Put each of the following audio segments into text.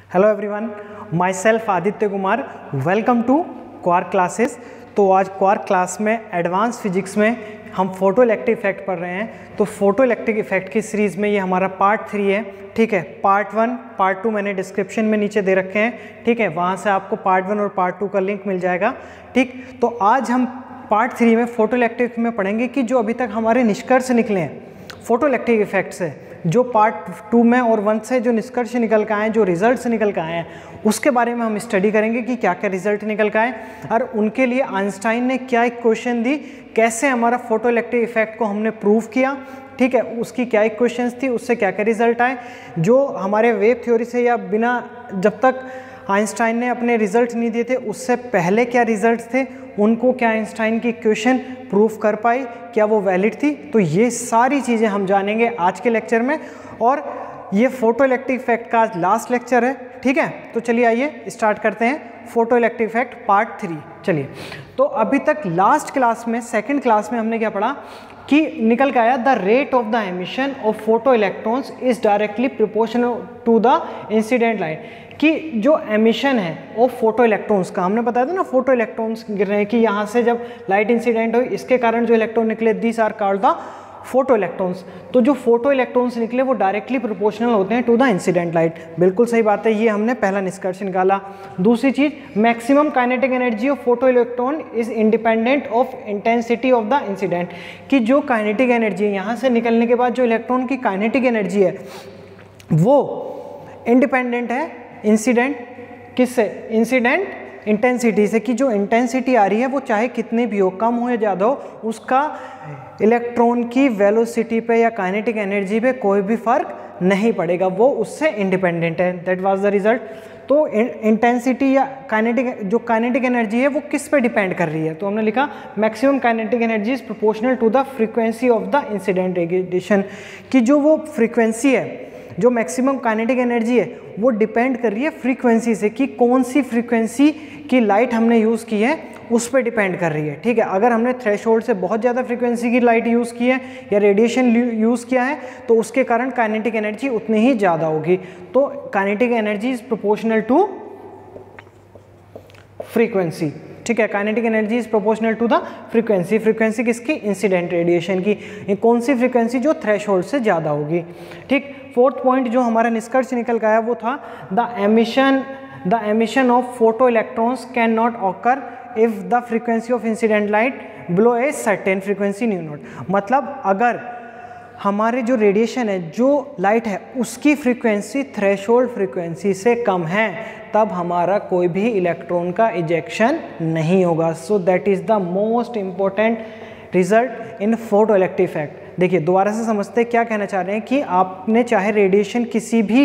Hello everyone, my self Aditya Kumar, welcome to quark classes. तो आज quark class में advance physics में हम फोटो इलेक्ट्रिक इफेक्ट पढ़ रहे हैं। तो फोटो इलेक्ट्रिक इफेक्ट की सीरीज़ में ये हमारा पार्ट 3 है। ठीक है, पार्ट 1 पार्ट 2 मैंने डिस्क्रिप्शन में नीचे दे रखे हैं। ठीक है, वहाँ से आपको पार्ट 1 और पार्ट 2 का लिंक मिल जाएगा। ठीक, तो आज हम पार्ट 3 में फोटो इलेक्ट्रिक में पढ़ेंगे कि जो अभी तक हमारे निष्कर्ष निकले हैं फोटो इलेक्ट्रिक इफेक्ट से, जो पार्ट 2 में और 1 से जो निष्कर्ष निकल के आए हैं, जो रिजल्ट्स निकल के आए हैं, उसके बारे में हम स्टडी करेंगे कि क्या क्या रिजल्ट निकल के आए और उनके लिए आइंस्टाइन ने क्या इक्वेशन दी, कैसे हमारा फोटो इलेक्ट्रिक इफेक्ट को हमने प्रूव किया। ठीक है, उसकी क्या इक्वेशंस थी, उससे क्या क्या रिजल्ट आए, जो हमारे वेव थ्योरी से या बिना, जब तक आइंस्टाइन ने अपने रिजल्ट नहीं दिए थे उससे पहले क्या रिजल्ट थे, उनको क्या आइंस्टाइन की इक्वेशन प्रूफ कर पाई, क्या वो वैलिड थी। तो ये सारी चीज़ें हम जानेंगे आज के लेक्चर में, और ये फोटो इलेक्ट्रिक इफेक्ट का आज लास्ट लेक्चर है। ठीक है, तो चलिए आइए स्टार्ट करते हैं फोटो इलेक्ट्रिक इफेक्ट पार्ट 3। चलिए, तो अभी तक लास्ट क्लास में, सेकंड क्लास में हमने क्या पढ़ा कि निकल के आया the rate of the emission of photo electrons is directly proportional to the incident light, कि जो एमिशन है वो फोटो इलेक्ट्रॉन्स का, हमने बताया था ना, फोटो इलेक्ट्रॉन्स गिर रहे हैं कि यहाँ से जब लाइट इंसिडेंट हुई इसके कारण जो इलेक्ट्रॉन निकले, these are called the photo electrons. तो जो फोटो इलेक्ट्रॉन्स निकले वो डायरेक्टली प्रोपोर्शनल होते हैं टू द इंसिडेंट लाइट। बिल्कुल सही बात है, ये हमने पहला निष्कर्ष निकाला। दूसरी चीज, maximum kinetic energy of photo electron is independent of intensity of the incident, कि जो काइनेटिक एनर्जी है यहाँ से निकलने के बाद जो इलेक्ट्रॉन की काइनेटिक एनर्जी है वो इंडिपेंडेंट है इंसिडेंट किससे, इंसिडेंट इंटेंसिटी से, कि जो इंटेंसिटी आ रही है वो चाहे कितनी भी हो, कम हो या ज़्यादा हो, उसका इलेक्ट्रॉन की वेलोसिटी पे या काइनेटिक एनर्जी पे कोई भी फर्क नहीं पड़ेगा, वो उससे इंडिपेंडेंट है। That was the result. तो इंटेंसिटी या काइनेटिक एनर्जी है वो किस पे डिपेंड कर रही है, तो हमने लिखा maximum kinetic energy is proportional to the frequency of the incident radiation, कि जो वो फ्रीक्वेंसी है, जो मैक्सिमम काइनेटिक एनर्जी है वो डिपेंड कर रही है फ्रीक्वेंसी से, कि कौन सी फ्रीक्वेंसी की लाइट हमने यूज़ की है उस पर डिपेंड कर रही है। ठीक है, अगर हमने थ्रेशोल्ड से बहुत ज़्यादा फ्रीक्वेंसी की लाइट यूज़ की है या रेडिएशन यूज़ किया है तो उसके कारण काइनेटिक एनर्जी उतनी ही ज़्यादा होगी। तो kinetic energy is proportional to frequency. ठीक है, kinetic energy is proportional to the frequency. Frequency किसकी, इंसिडेंट रेडिएशन की। कौन सी फ्रीक्वेंसी, जो थ्रेशोल्ड से ज़्यादा होगी। ठीक, फोर्थ पॉइंट जो हमारा निष्कर्ष निकल का आया वो था the emission of photo electrons can not occur if the frequency of incident light below a certain frequency new not. मतलब अगर हमारे जो रेडिएशन है, जो लाइट है, उसकी फ्रीक्वेंसी थ्रेशोल्ड फ्रीक्वेंसी से कम है, तब हमारा कोई भी इलेक्ट्रॉन का इजेक्शन नहीं होगा। So that is the most important result in photo electric effect. देखिए, दोबारा से समझते क्या कहना चाह रहे हैं, कि आपने चाहे रेडिएशन किसी भी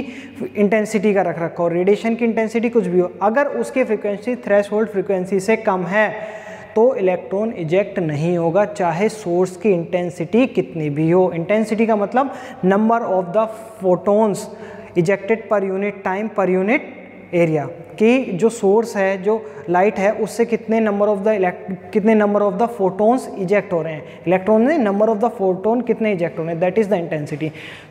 इंटेंसिटी का रख रखा हो, रेडिएशन की इंटेंसिटी कुछ भी हो, अगर उसकी फ्रीक्वेंसी थ्रेशोल्ड फ्रीक्वेंसी से कम है तो इलेक्ट्रॉन इजेक्ट नहीं होगा, चाहे सोर्स की इंटेंसिटी कितनी भी हो। इंटेंसिटी का मतलब number of the photons ejected per unit time per unit area, कि जो सोर्स है, जो लाइट है, उससे कितने number of the photons eject हो रहे हैं, इलेक्ट्रॉन ने नंबर ऑफ द फोटोन कितने इजेक्ट हो रहे हैं, दैट इज़ द इंटेंसिटी।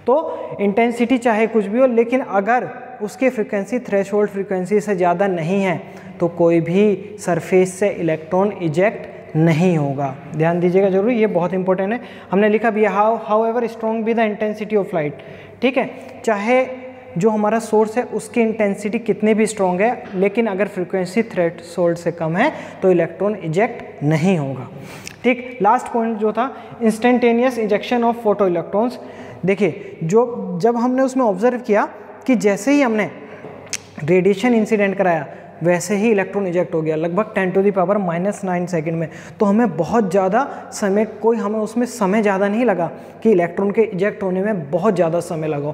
तो इंटेंसिटी चाहे कुछ भी हो, लेकिन अगर उसकी फ्रीक्वेंसी थ्रेशोल्ड फ्रीक्वेंसी से ज़्यादा नहीं है तो कोई भी सरफेस से इलेक्ट्रॉन इजेक्ट नहीं होगा। ध्यान दीजिएगा जरूर, ये बहुत इंपॉर्टेंट है। हमने लिखा भी how ever strong be the intensity of light. ठीक है, चाहे जो हमारा सोर्स है उसकी इंटेंसिटी कितनी भी स्ट्रॉन्ग है, लेकिन अगर फ्रीक्वेंसी थ्रेशोल्ड से कम है तो इलेक्ट्रॉन इजेक्ट नहीं होगा। ठीक, लास्ट पॉइंट जो था instantaneous ejection of photo electrons. देखिए, जब हमने उसमें ऑब्जर्व किया कि जैसे ही हमने रेडिएशन इंसिडेंट कराया वैसे ही इलेक्ट्रॉन इजेक्ट हो गया, लगभग 10⁻⁹ सेकंड में। तो हमें बहुत ज़्यादा समय, हमें उसमें समय ज़्यादा नहीं लगा कि इलेक्ट्रॉन के इजेक्ट होने में बहुत ज़्यादा समय लगा।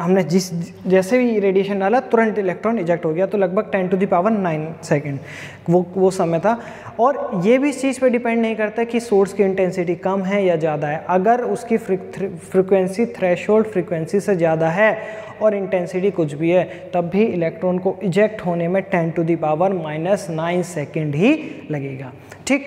हमने जैसे भी रेडिएशन डाला तुरंत इलेक्ट्रॉन इजेक्ट हो गया, तो लगभग 10⁹ सेकंड वो समय था। और ये भी इस चीज़ पे डिपेंड नहीं करता कि सोर्स की इंटेंसिटी कम है या ज़्यादा है। अगर उसकी फ्रीक्वेंसी थ्रेशोल्ड फ्रीक्वेंसी से ज़्यादा है और इंटेंसिटी कुछ भी है, तब भी इलेक्ट्रॉन को इजेक्ट होने में 10⁻⁹ सेकंड ही लगेगा। ठीक,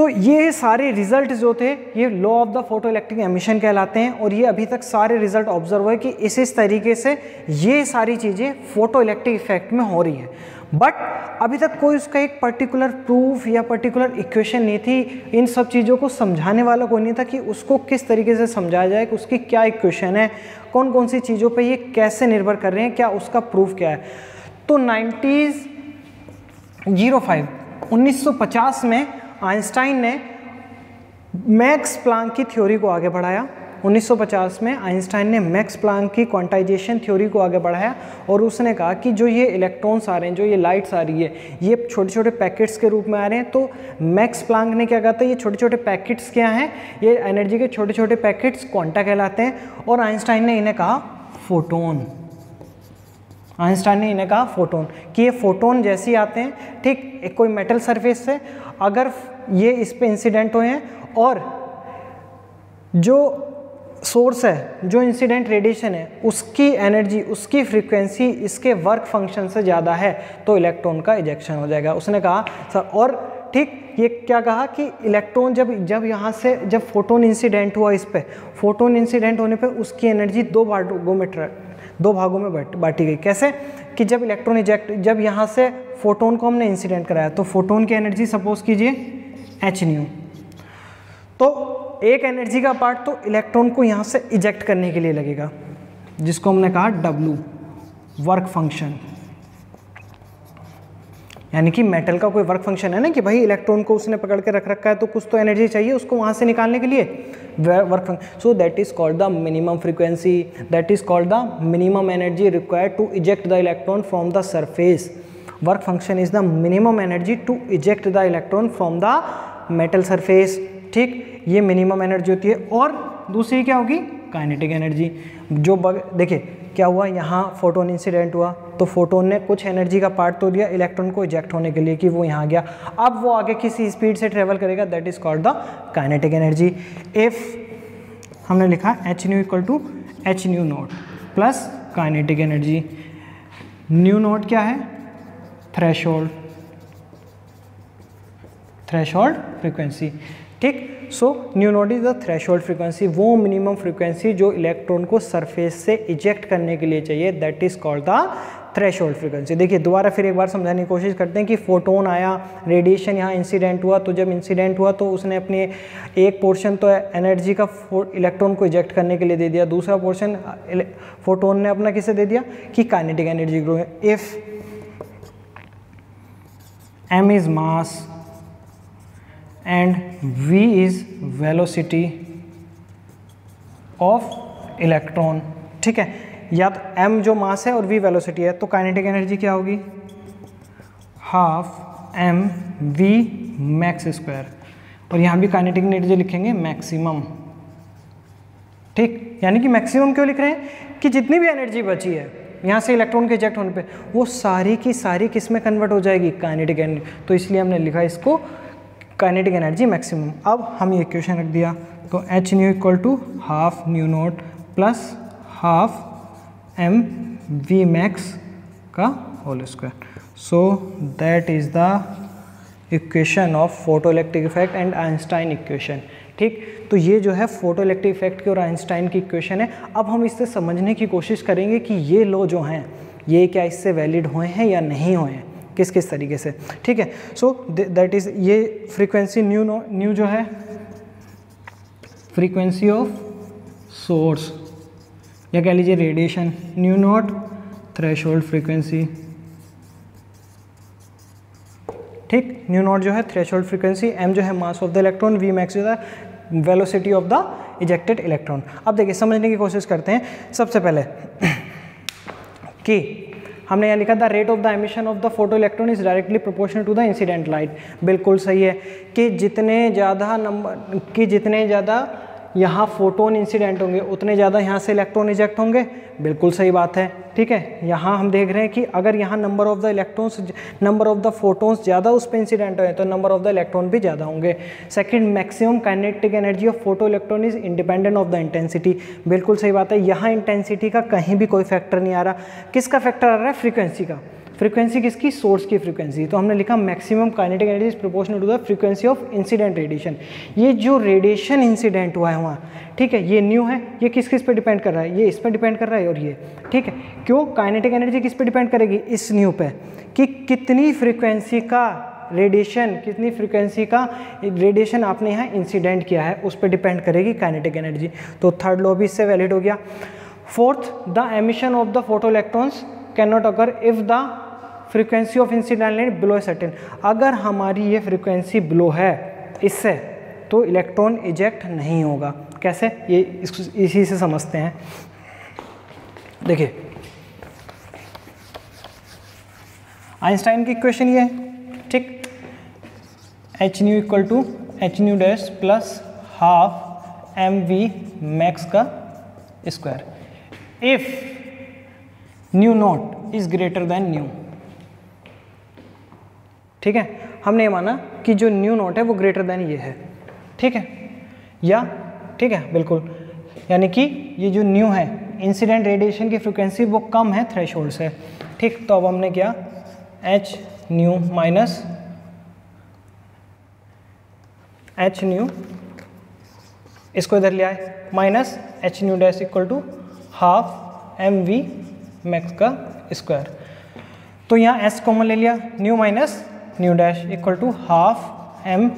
तो ये सारे रिजल्ट जो थे ये law of the photo electric emission कहलाते हैं, और ये अभी तक सारे रिजल्ट ऑब्जर्व हुए कि इस तरीके से ये सारी चीज़ें फोटो इलेक्ट्रिक इफेक्ट में हो रही है। बट अभी तक कोई उसका एक पर्टिकुलर प्रूफ या पर्टिकुलर इक्वेशन नहीं थी, इन सब चीज़ों को समझाने वाला कोई नहीं था कि उसको किस तरीके से समझाया जाए, कि उसकी क्या इक्वेशन है, कौन कौन सी चीज़ों पे ये कैसे निर्भर कर रहे हैं, क्या उसका प्रूफ क्या है। तो 1950 में आइंस्टाइन ने मैक्स प्लैंक की थ्योरी को आगे बढ़ाया। 1950 में आइंस्टाइन ने मैक्स प्लैंक की क्वांटाइजेशन थ्योरी को आगे बढ़ाया, और उसने कहा कि जो ये इलेक्ट्रॉन्स आ रहे हैं, जो ये लाइट्स आ रही है, ये छोटे छोटे पैकेट्स के रूप में आ रहे हैं। तो मैक्स प्लैंक ने क्या कहा था, ये छोटे छोटे पैकेट्स क्या हैं, ये एनर्जी के छोटे छोटे पैकेट्स क्वांटा कहलाते हैं, और आइंस्टाइन ने इन्हें कहा फोटोन। आइंस्टाइन ने इन्हें कहा फोटोन, कि ये फोटोन जैसे ही आते हैं, ठीक, एक कोई मेटल सरफेस से अगर ये इस पे इंसिडेंट हुए हैं, और जो सोर्स है, जो इंसिडेंट रेडिएशन है, उसकी एनर्जी, उसकी फ्रीक्वेंसी इसके वर्क फंक्शन से ज़्यादा है, तो इलेक्ट्रॉन का इजेक्शन हो जाएगा। उसने कहा सर, और ठीक ये क्या कहा कि इलेक्ट्रॉन जब यहाँ से जब फोटोन इंसिडेंट हुआ, इस पे फोटोन इंसिडेंट होने पे उसकी एनर्जी दो भागों में बांटी गई। कैसे कि जब इलेक्ट्रॉन इजेक्ट, जब यहाँ से फोटोन को हमने इंसिडेंट कराया, तो फोटोन की एनर्जी सपोज कीजिए h न्यू, तो एक एनर्जी का पार्ट तो इलेक्ट्रॉन को यहाँ से इजेक्ट करने के लिए लगेगा, जिसको हमने कहा W, वर्क फंक्शन। यानी कि मेटल का कोई वर्क फंक्शन है ना, कि भाई इलेक्ट्रॉन को उसने पकड़ के रख रखा है, तो कुछ तो एनर्जी चाहिए उसको वहाँ से निकालने के लिए, work function. So that is called the minimum frequency, that is called the minimum energy required to eject the electron from the surface. Work function is the minimum energy to eject the electron from the metal surface. ठीक, ये minimum energy होती है। और दूसरी क्या होगी, kinetic energy. जो देखिए क्या हुआ, यहाँ फोटोन इंसिडेंट हुआ, तो फोटोन ने कुछ एनर्जी का पार्ट तो दिया इलेक्ट्रॉन को इजेक्ट होने के लिए, कि वो यहाँ गया। अब वो आगे किसी स्पीड से ट्रेवल करेगा, that is called the kinetic energy. If हमने लिखा h nu equal to h nu naught plus kinetic energy. Nu naught क्या है, थ्रेशोल्ड फ्रीक्वेंसी। ठीक, so nu naught is the threshold frequency, वो मिनिमम फ्रीक्वेंसी जो electron को surface से eject करने के लिए चाहिए, that is called the threshold frequency. देखिए दोबारा फिर एक बार समझाने की कोशिश करते हैं कि फोटोन आया, रेडिएशन यहाँ इंसिडेंट हुआ, तो जब इंसिडेंट हुआ तो उसने अपने एक पोर्शन तो एनर्जी का इलेक्ट्रॉन को इजेक्ट करने के लिए दे दिया, दूसरा पोर्शन फोटोन ने अपना किसे दे दिया, कि kinetic energy grow. If m is mass and v is velocity of electron, ठीक है, या तो m जो मास है और v वेलोसिटी है, तो काइनेटिक एनर्जी क्या होगी, half m v max square, और यहाँ भी काइनेटिक एनर्जी लिखेंगे मैक्सिमम। ठीक, यानी कि मैक्सिमम क्यों लिख रहे हैं, कि जितनी भी एनर्जी बची है यहाँ से इलेक्ट्रॉन के इजेक्ट होने पे, वो सारी की सारी किस में कन्वर्ट हो जाएगी, काइनेटिक एनर्जी। तो इसलिए हमने लिखा इसको काइनेटिक एनर्जी मैक्सिमम। अब हम ये इक्वेशन रख दिया, तो h nu equal to half nu naught plus half m v max का whole square. So that is the equation of photo electric effect and Einstein equation. ठीक, तो ये जो है फोटो इलेक्ट्रिक इफेक्ट की और आइंस्टाइन की इक्वेशन है। अब हम इससे समझने की कोशिश करेंगे कि ये लॉ जो हैं ये क्या इससे वैलिड हुए हैं या नहीं हुए हैं, किस किस तरीके से। ठीक है, सो दैट इज ये फ्रीक्वेंसी न्यू जो है फ्रीक्वेंसी ऑफ सोर्स, या कह लीजिए radiation, new not threshold frequency. ठीक, न्यू नॉट जो है थ्रेशोल्ड फ्रीक्वेंसी, m जो है mass of the electron, v max जो है velocity of the ejected electron. अब देखिए समझने की कोशिश करते हैं सबसे पहले कि हमने यहाँ लिखा the rate of the emission of the photo electron is directly proportional to the incident light. बिल्कुल सही है कि जितने ज़्यादा यहाँ फोटोन इंसिडेंट होंगे उतने ज़्यादा यहाँ से इलेक्ट्रॉन इजेक्ट होंगे। बिल्कुल सही बात है। ठीक है, यहाँ हम देख रहे हैं कि अगर यहाँ नंबर ऑफ द फोटोन्स ज़्यादा उस पर इंसिडेंट हुए तो नंबर ऑफ द इलेक्ट्रॉन भी ज़्यादा होंगे। Second, maximum kinetic energy of photo electron is independent of the intensity. बिल्कुल सही बात है, यहाँ इंटेंसिटी का कहीं भी कोई फैक्टर नहीं आ रहा। किसका फैक्टर आ रहा है, फ्रीक्वेंसी का। फ्रीक्वेंसी किसकी, सोर्स की फ्रीक्वेंसी। तो हमने लिखा maximum kinetic energy is proportional to the frequency of incident radiation. ये जो रेडिएशन इंसिडेंट हुआ है वहाँ, ठीक है, ये न्यू है, ये किस किस पे डिपेंड कर रहा है, ये इस पर डिपेंड कर रहा है और ये, ठीक है। क्यों, काइनेटिक एनर्जी किस पे डिपेंड करेगी, इस न्यू पे, कि कितनी फ्रीक्वेंसी का रेडिएशन, कितनी फ्रीक्वेंसी का रेडिएशन आपने यहाँ इंसिडेंट किया है, उस पर डिपेंड करेगी काइनेटिक एनर्जी। तो थर्ड लॉ भी इससे वैलिड हो गया। Fourth, the emission of the photo electrons can not occur if the frequency of incident light below certain. अगर हमारी ये फ्रीक्वेंसी बिलो है इससे, तो इलेक्ट्रॉन इजेक्ट नहीं होगा। कैसे, ये इसी से समझते हैं। देखिए आइंस्टाइन की इक्वेशन ये है, ठीक, H nu equal to H nu dash plus half M we max का square if nu naught is greater than nu. ठीक है, हमने ये माना कि जो न्यू नॉट है वो ग्रेटर देन ये है, ठीक है, या ठीक है बिल्कुल, यानी कि ये जो न्यू है इंसिडेंट रेडिएशन की फ्रीक्वेंसी वो कम है थ्रेशोल्ड से, ठीक। तो अब हमने किया h nu minus h nu, इसको इधर ले आए, minus h nu dash equal to half M we max का स्क्वायर। तो यहाँ एस कॉमन ले लिया, nu minus nu dash equal to half M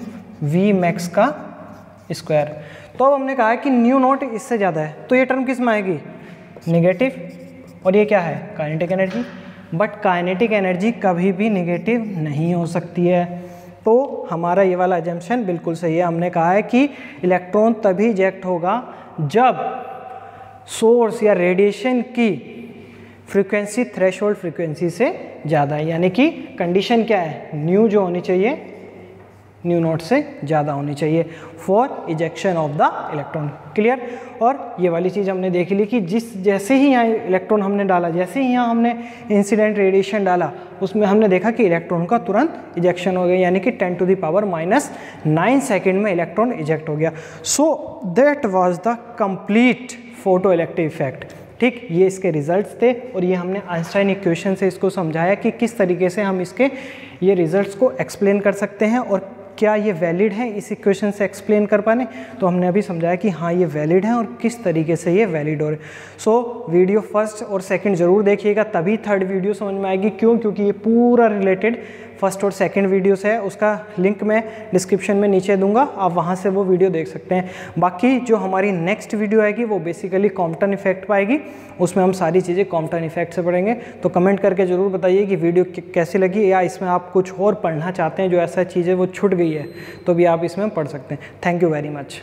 we max का स्क्वायर। तो अब हमने कहा है कि न्यू नॉट इससे ज़्यादा है, तो ये टर्म किस में आएगी, नेगेटिव, और ये क्या है, kinetic energy. But kinetic energy कभी भी नेगेटिव नहीं हो सकती है। तो हमारा ये वाला अजम्पशन बिल्कुल सही है। हमने कहा है कि इलेक्ट्रॉन तभी इजेक्ट होगा जब सोर्स या रेडिएशन की फ्रीक्वेंसी थ्रेशोल्ड फ्रीक्वेंसी से ज़्यादा है, यानी कि कंडीशन क्या है, न्यू जो होनी चाहिए न्यू नॉट से ज़्यादा होनी चाहिए for ejection of the electron. Clear. और ये वाली चीज़ हमने देख ली कि जैसे ही यहाँ इलेक्ट्रॉन हमने डाला, जैसे ही यहाँ हमने इंसिडेंट रेडिएशन डाला, उसमें हमने देखा कि इलेक्ट्रॉन का तुरंत इजेक्शन हो गया, यानी कि 10⁻⁹ सेकेंड में इलेक्ट्रॉन इजेक्ट हो गया। So that was the complete photo electric effect. ठीक, ये इसके रिजल्ट्स थे और ये हमने आइंस्टाइन इक्वेशन से इसको समझाया कि किस तरीके से हम इसके ये रिजल्ट्स को एक्सप्लेन कर सकते हैं और क्या ये वैलिड है इस इक्वेशन से एक्सप्लेन कर पाने। तो हमने अभी समझाया कि हाँ ये वैलिड है और किस तरीके से ये वैलिड हो रहे। सो वीडियो फर्स्ट और सेकंड ज़रूर देखिएगा, तभी थर्ड वीडियो समझ में आएगी। क्यों? क्योंकि ये पूरा रिलेटेड फर्स्ट और सेकंड वीडियो से है। उसका लिंक मैं डिस्क्रिप्शन में नीचे दूंगा, आप वहाँ से वो वीडियो देख सकते हैं। बाकी जो हमारी नेक्स्ट वीडियो आएगी वो बेसिकली कॉम्पटन इफेक्ट पाएगी, उसमें हम सारी चीज़ें कॉम्पटन इफेक्ट से पढ़ेंगे। तो कमेंट करके ज़रूर बताइए कि वीडियो कैसी लगी, या इसमें आप कुछ और पढ़ना चाहते हैं जो ऐसा चीज़ है वो छूट गई है तो भी आप इसमें पढ़ सकते हैं। Thank you very much.